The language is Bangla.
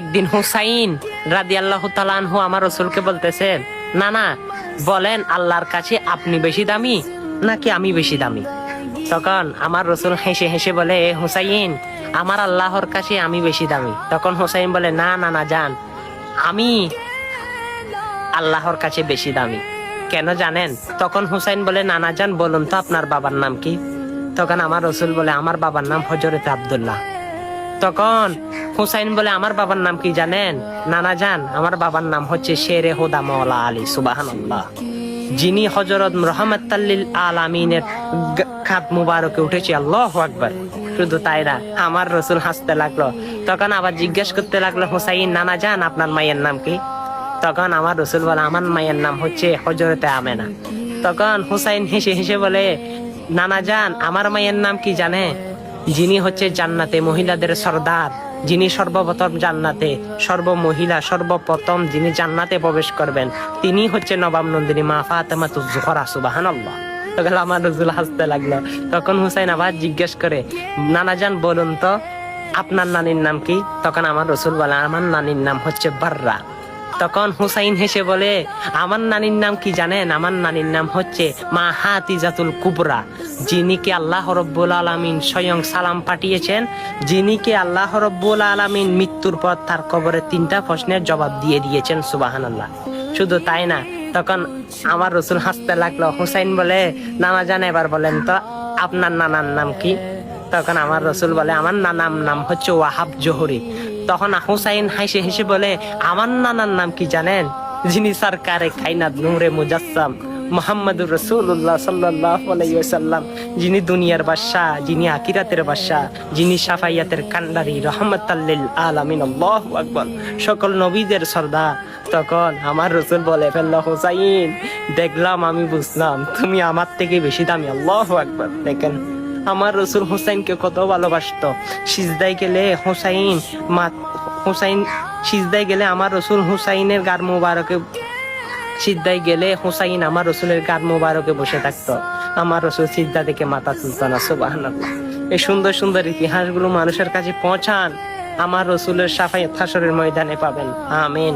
একদিন হুসাইন রাদিয়াল্লাহু তাআলা আনহু আমার রাসূলকে বলতেছেন, না না, বলেন আল্লাহর কাছে আপনি বেশি দামি নাকি আমি বেশি দামি? তখন আমার রাসূল হেসে হেসে বলে, হুসাইন, আমার আল্লাহর কাছে আমি বেশি দামি। তখন হুসাইন বলে, না না না জান, আমি আল্লাহর কাছে বেশি দামি। কেন জানেন? তখন হুসাইন বলে, নানা জান বলুন তো আপনার বাবার নাম কি? তখন আমার রাসূল বলে, আমার বাবার নাম হযরত আব্দুল্লাহ। তখন হুসাইন বলে, আমার বাবার নাম কি জানেন? নানা জান, আমার বাবার নাম হচ্ছে শেরে হুদা মাওলা আলী। সুবহানাল্লাহ। যিনি হযরত রাহমাতাল লিল আলামিনের খাত মুবারকে উঠেছে। আল্লাহু আকবার। শুধু তাই না, আমার রাসূল হাসতে লাগলো। তখন আবার জিজ্ঞেস করতে লাগলো, হুসাইন নানা জান আপনার মায়ের নাম কি? তখন আমার রাসূল বলে, আমার মায়ের নাম হচ্ছে হযরতে আমেনা। তখন হুসাইন হেসে হেসে বলে, নানা জান আমার মায়ের নাম কি জানে? যিনি হচ্ছে জান্নাতে মহিলাদের সর্দার, যিনি সর্বপ্রথম জান্নাতে সর্বমহিলা সর্বপ্রথম যিনি জান্নাতে প্রবেশ করবেন, তিনি হচ্ছে নবাব নন্দিনী মা ফাতেমাতুজ জোহরা। সুবহানাল্লাহ। তখন আমার রাসূল হাসতে লাগলো। তখন হুসাইন আবার জিজ্ঞেস করে, নানা জান বলুন তো আপনার নানির নাম কি? তখন আমার রাসূল বলে, আমার নানির নাম হচ্ছে বাররা। তখন হুসাইন হেসে বলে, আমার নানির নাম কি জানেন? আমার নানির নাম হচ্ছে মা হাতিজাতুল কুবরা, যিনিকে আল্লাহ রাব্বুল আলামিন স্বয়ং সালাম পাঠিয়েছেন, যিনিকে আল্লাহ রাব্বুল আলামিন মৃত্যুর পর তার কবরে 3টা প্রশ্নের জবাব দিয়ে দিয়েছেন। সুবহানাল্লাহ। শুধু তাই না, তখন আমার রাসূল হাসতে লাগলো। হুসাইন বলে, নানা জান এবার বলেন তো আপনার নানার নাম কি? তখন আমার রাসূল বলে, আমার নানার নাম হচ্ছে ওয়াহাব জোহরি। তখন হুসাইন হাসে হেসে বলে, আমার নানার নাম কি জানেন? যিনি সরকারে কায়নাত নূরে মুজাসসাম মুহাম্মদুর রাসূলুল্লাহ সাল্লাল্লাহু আলাইহি ওয়াসাল্লাম, যিনি দুনিয়ার বাদশা, যিনি আখিরাতের বাদশা, যিনি শাফায়াতের কান্ডারি, রাহমাতাল লিল আলামিন। আল্লাহু আকবার। সকল নবীদের সর্দার। তখন আমার রাসূল বলে ফেলল, হুসাইন দেখলাম, আমি বুঝলাম তুমি আমার থেকে বেশি দামি। আল্লাহু আকবার। দেখেন আমার রাসূল হুসাইনকে কত ভালোবাসতো। সিজদায় গেলে হুসাইন সিজদায় গেলে আমার রাসূল হুসাইনের গার মুবারকে সিজদায় গেলে হুসাইন আমার রাসূলের গার মুবারকে বসে থাকতো। আমার রাসূল সিজদা থেকে মাথা তুলতো না। সুবহানাল্লাহ। এই সুন্দর সুন্দর ইতিহাসগুলো মানুষের কাছে পৌঁছান, আমার রাসূলের শাফায়াত হাসরের ময়দানে পাবেন। আমিন।